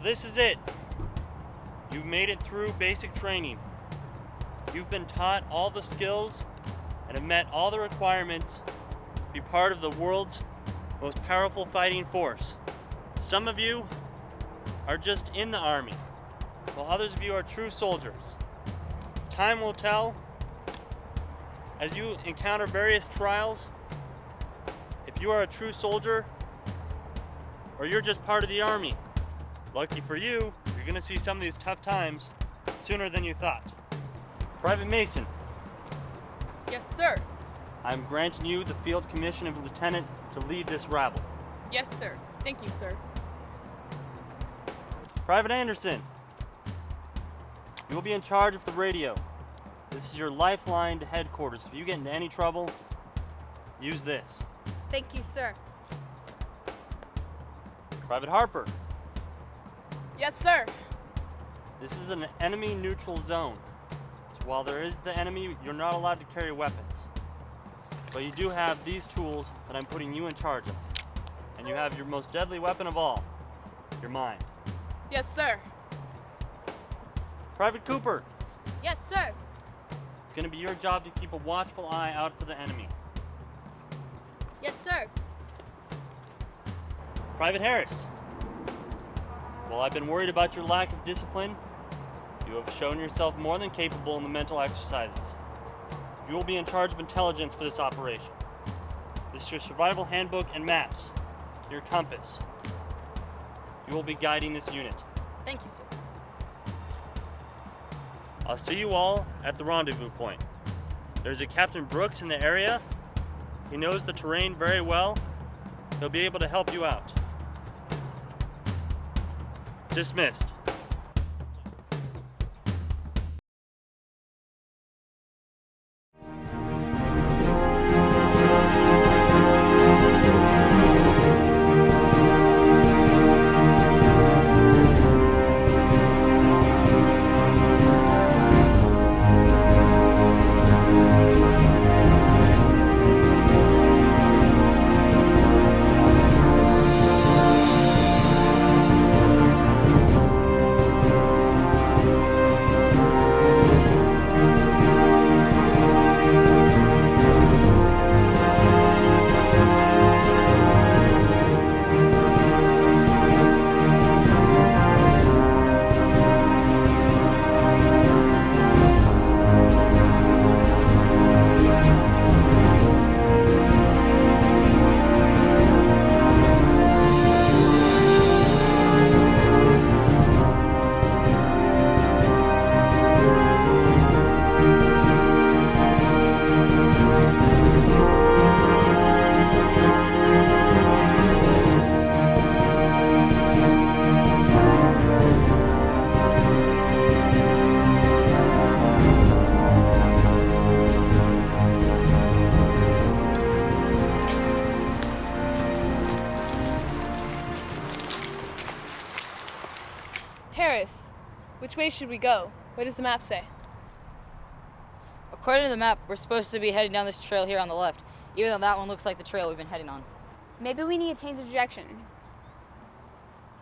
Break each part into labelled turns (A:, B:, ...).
A: this is it. You've made it through basic training. You've been taught all the skills and have met all the requirements to be part of the world's most powerful fighting force. Some of you are just in the Army, while others of you are true soldiers. Time will tell as you encounter various trials if you are a true soldier or you're just part of the Army. Lucky for you, you're gonna see some of these tough times sooner than you thought. Private Mason.
B: Yes, sir.
A: I'm granting you the field commission of lieutenant to lead this rabble.
B: Yes, sir. Thank you, sir.
A: Private Anderson. You will be in charge of the radio. This is your lifeline to headquarters. If you get into any trouble, use this.
C: Thank you, sir.
A: Private Harper.
B: Yes, sir.
A: This is an enemy neutral zone. So while there is the enemy, you're not allowed to carry weapons. But you do have these tools that I'm putting you in charge of. And you have your most deadly weapon of all, your mind.
B: Yes, sir.
A: Private Cooper.
C: Yes, sir.
A: It's going to be your job to keep a watchful eye out for the enemy.
C: Yes, sir.
A: Private Harris. While I've been worried about your lack of discipline, you have shown yourself more than capable in the mental exercises. You will be in charge of intelligence for this operation. This is your survival handbook and maps, your compass. You will be guiding this unit.
C: Thank you, sir.
A: I'll see you all at the rendezvous point. There's a Captain Brooks in the area. He knows the terrain very well. He'll be able to help you out. Dismissed.
B: Harris, which way should we go? What does the map say?
D: According to the map, we're supposed to be heading down this trail here on the left, even though that one looks like the trail we've been heading on.
E: Maybe we need to change of direction.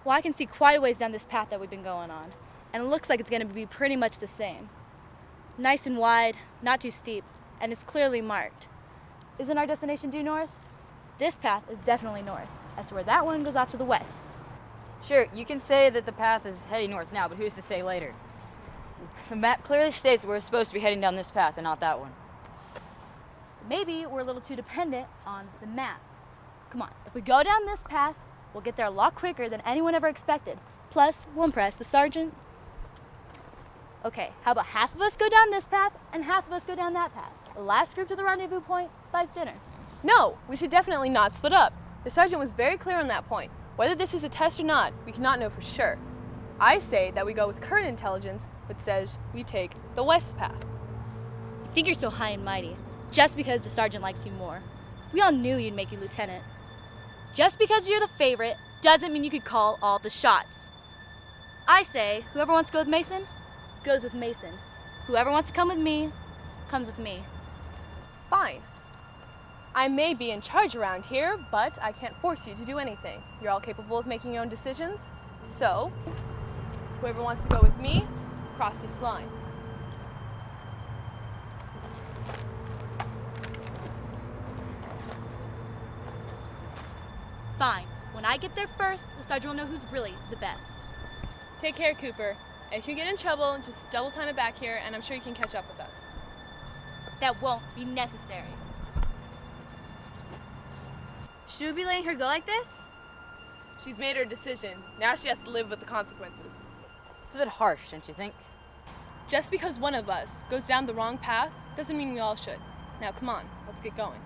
E: Well, I can see quite a ways down this path that we've been going on, and it looks like it's going to be pretty much the same. Nice and wide, not too steep, and it's clearly marked. Isn't our destination due north? This path is definitely north, as to where that one goes off to the west.
D: Sure, you can say that the path is heading north now, but who's to say later? The map clearly states that we're supposed to be heading down this path and not that one.
E: Maybe we're a little too dependent on the map. Come on, if we go down this path, we'll get there a lot quicker than anyone ever expected. Plus, we'll impress the sergeant. Okay, how about half of us go down this path and half of us go down that path? The last group to the rendezvous point buys dinner.
B: No, we should definitely not split up. The sergeant was very clear on that point. Whether this is a test or not, we cannot know for sure. I say that we go with current intelligence, which says we take the west path.
E: I think you're so high and mighty, just because the sergeant likes you more. We all knew you'd make you lieutenant. Just because you're the favorite doesn't mean you could call all the shots. I say, whoever wants to go with Mason, goes with Mason. Whoever wants to come with me, comes with me.
B: Fine. I may be in charge around here, but I can't force you to do anything. You're all capable of making your own decisions. So, Whoever wants to go with me, cross this line.
E: Fine. When I get there first, the sergeant will know who's really the best.
B: Take care, Cooper. And if you get in trouble, just double time it back here, and I'm sure you can catch up with us.
E: That won't be necessary. Should we be letting her go like this?
B: She's made her decision. Now she has to live with the consequences.
D: It's a bit harsh, don't you think?
B: Just because one of us goes down the wrong path doesn't mean we all should. Now come on, let's get going.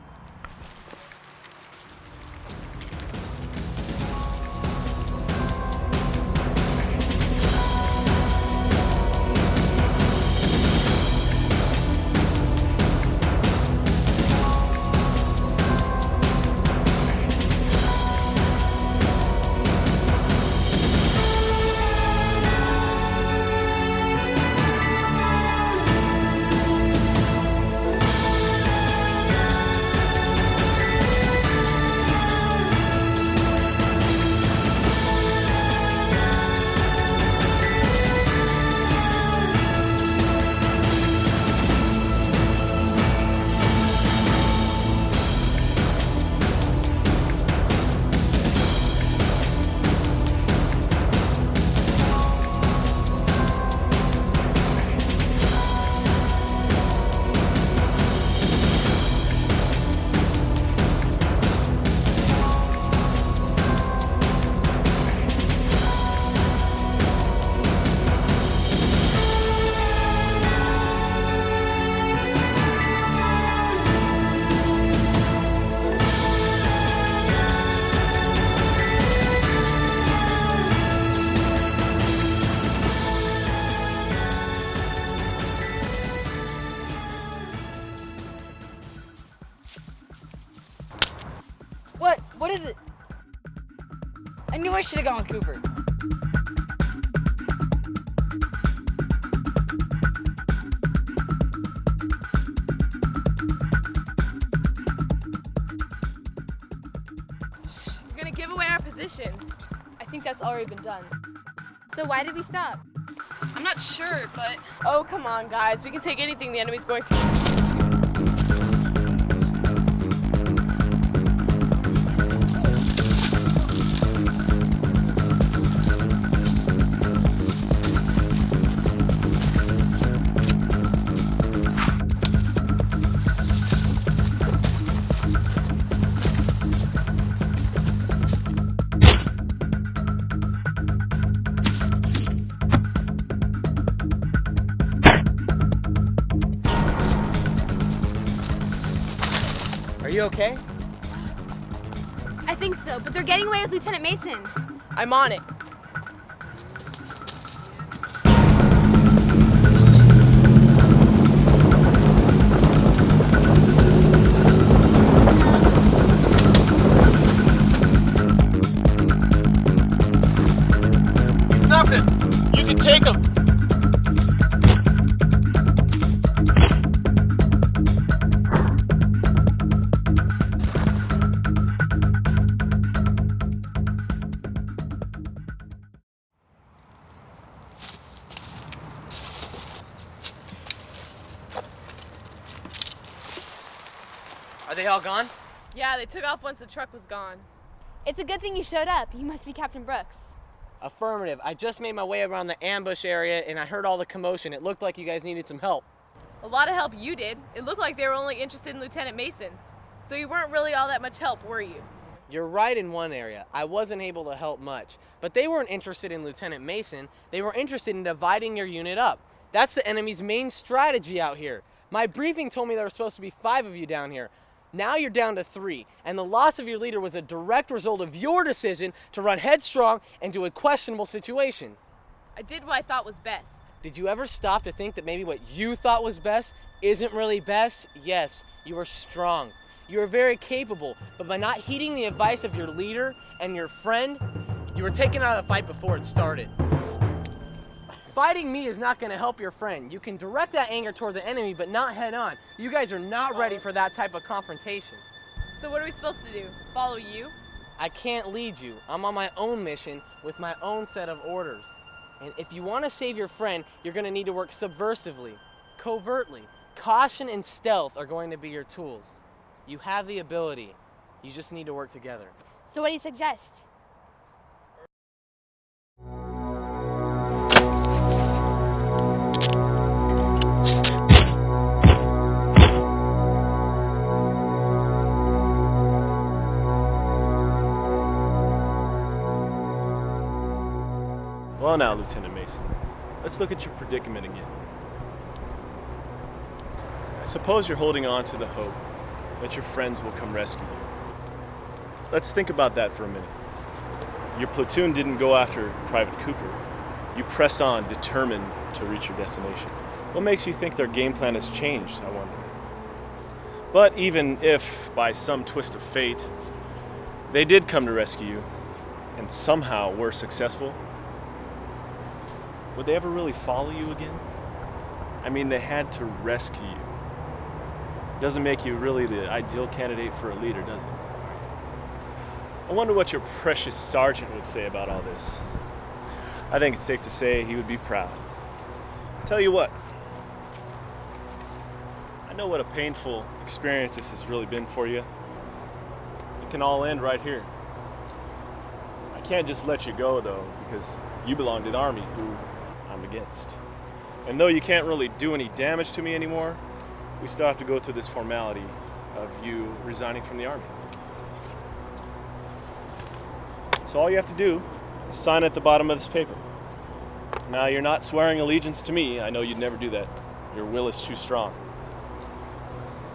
D: What is it? I knew I should have gone with Cooper.
B: We're gonna give away our position. I think that's already been done.
E: So why did we stop?
B: I'm not sure, but... Oh, come on, guys. We can take anything the enemy's going to...
F: Are you okay?
E: I think so, but they're getting away with Lieutenant Mason.
B: I'm on it.
F: He's nothing. You can take him. Are they all gone?
B: Yeah, they took off once the truck was gone.
E: It's a good thing you showed up. You must be Captain Brooks.
F: Affirmative. I just made my way around the ambush area and I heard all the commotion. It looked like you guys needed some help.
B: A lot of help you did. It looked like they were only interested in Lieutenant Mason. So you weren't really all that much help, were you?
F: You're right in one area. I wasn't able to help much. But they weren't interested in Lieutenant Mason. They were interested in dividing your unit up. That's the enemy's main strategy out here. My briefing told me there were supposed to be 5 of you down here. Now you're down to 3, and the loss of your leader was a direct result of your decision to run headstrong into a questionable situation.
B: I did what I thought was best.
F: Did you ever stop to think that maybe what you thought was best isn't really best? Yes, you are strong. You are very capable, but by not heeding the advice of your leader and your friend, you were taken out of the fight before it started. Fighting me is not going to help your friend. You can direct that anger toward the enemy, but not head on. You guys are not ready for that type of confrontation.
B: So what are we supposed to do? Follow you?
F: I can't lead you. I'm on my own mission with my own set of orders. And if you want to save your friend, you're going to need to work subversively, covertly. Caution and stealth are going to be your tools. You have the ability. You just need to work together.
E: So what do you suggest?
G: Well now, Lieutenant Mason, let's look at your predicament again. I suppose you're holding on to the hope that your friends will come rescue you. Let's think about that for a minute. Your platoon didn't go after Private Cooper. You pressed on, determined to reach your destination. What makes you think their game plan has changed, I wonder? But even if, by some twist of fate, they did come to rescue you, and somehow were successful, would they ever really follow you again? I mean, they had to rescue you. Doesn't make you really the ideal candidate for a leader, does it? I wonder what your precious sergeant would say about all this. I think it's safe to say he would be proud. Tell you what, I know what a painful experience this has really been for you. It can all end right here. I can't just let you go though, because you belong to the Army, who I'm against. And though you can't really do any damage to me anymore, we still have to go through this formality of you resigning from the Army. So all you have to do is sign at the bottom of this paper. Now, you're not swearing allegiance to me. I know you'd never do that. Your will is too strong.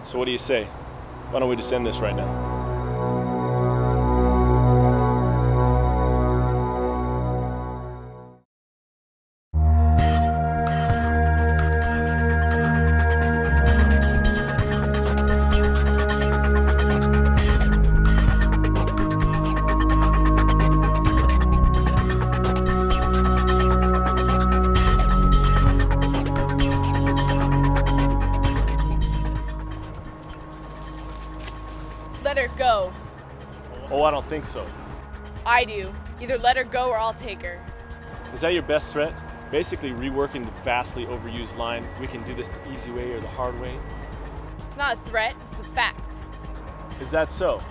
G: So what do you say? Why don't we just end this right now?
B: Let her go.
G: Oh, I don't think so.
B: I do. Either let her go or I'll take her.
G: Is that your best threat? Basically reworking the vastly overused line, we can do this the easy way or the hard way?
B: It's not a threat, it's a fact.
G: Is that so?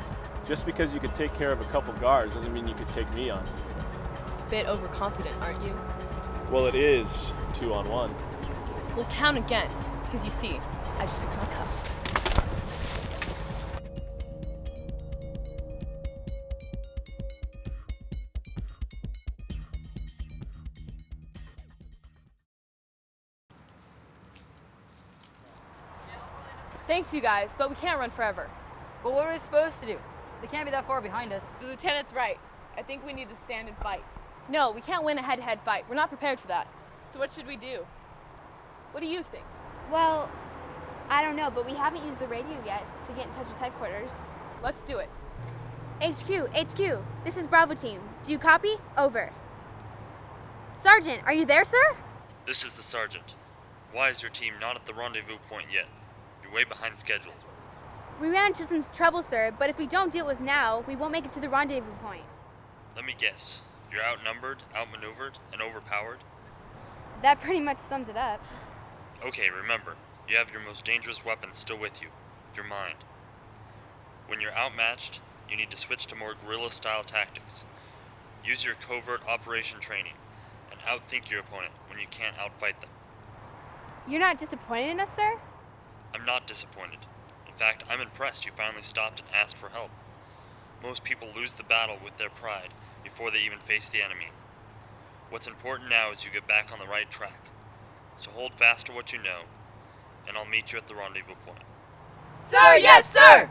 G: Just because you could take care of a couple guards doesn't mean you could take me on.
B: Bit overconfident, aren't you?
G: Well, it is 2-on-1.
B: We'll count again, because you see, I just picked my cups. Thanks, you guys, but we can't run forever.
D: But what are we supposed to do? They can't be that far behind us.
B: The lieutenant's right. I think we need to stand and fight. No, we can't win a head-to-head fight. We're not prepared for that. So what should we do? What do you think?
E: Well, I don't know, but we haven't used the radio yet to get in touch with headquarters.
B: Let's do it.
H: HQ, this is Bravo team. Do you copy? Over. Sergeant, are you there, sir?
A: This is the sergeant. Why is your team not at the rendezvous point yet? You're way behind schedule.
H: We ran into some trouble, sir, but if we don't deal with now, we won't make it to the rendezvous point.
A: Let me guess. You're outnumbered, outmaneuvered, and overpowered?
H: That pretty much sums it up.
A: Okay, remember, you have your most dangerous weapon still with you, your mind. When you're outmatched, you need to switch to more guerrilla-style tactics. Use your covert operation training, and outthink your opponent when you can't outfight them.
H: You're not disappointed in us, sir?
A: I'm not disappointed. In fact, I'm impressed you finally stopped and asked for help. Most people lose the battle with their pride before they even face the enemy. What's important now is you get back on the right track. So hold fast to what you know, and I'll meet you at the rendezvous point.
D: Sir, yes, sir!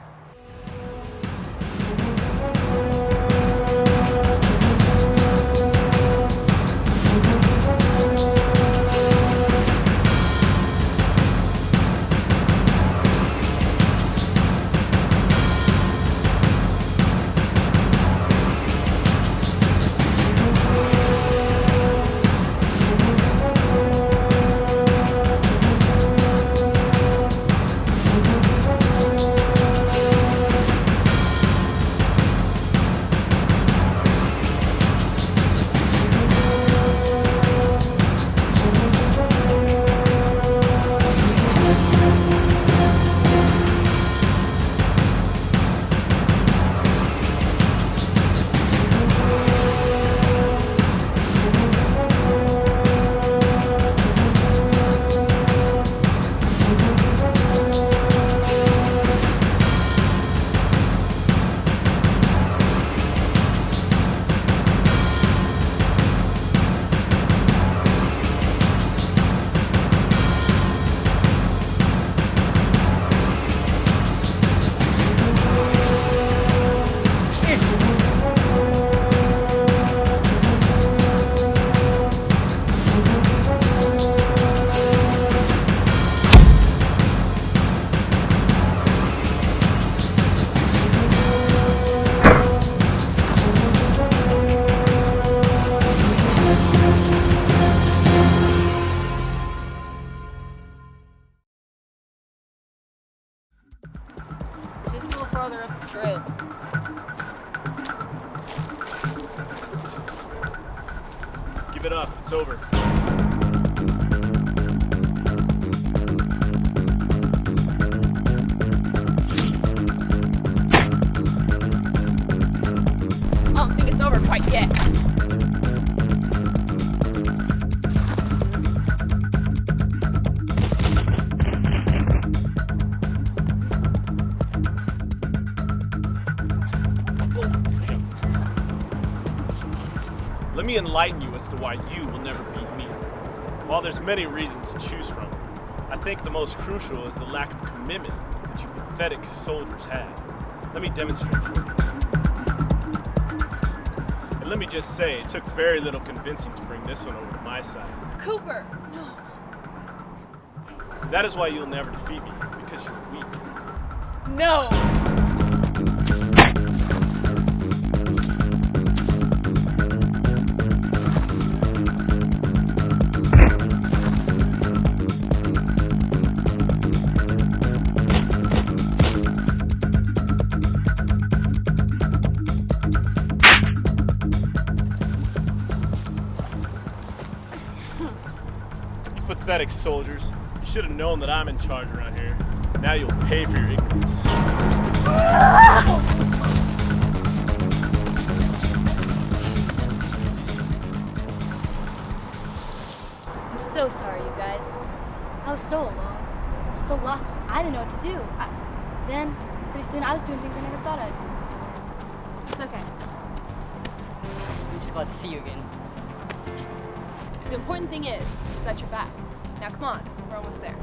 G: it up. It's over.
B: I don't think it's over quite yet.
G: Let me enlighten you as to why you will never beat me. While there's many reasons to choose from, I think the most crucial is the lack of commitment that you pathetic soldiers had. Let me demonstrate for you. And let me just say, it took very little convincing to bring this one over to my side.
B: Cooper, no.
G: That is why you'll never defeat me, because you're weak.
B: No.
G: Pathetic soldiers. You should have known that I'm in charge around here. Now you'll pay for your ignorance.
E: I'm so sorry, you guys. I was so alone, so lost. I didn't know what to do. Then, pretty soon, I was doing things I never thought I'd do.
H: It's okay.
D: I'm just glad to see you again.
B: The important thing is that you're back. Now come on, we're almost there.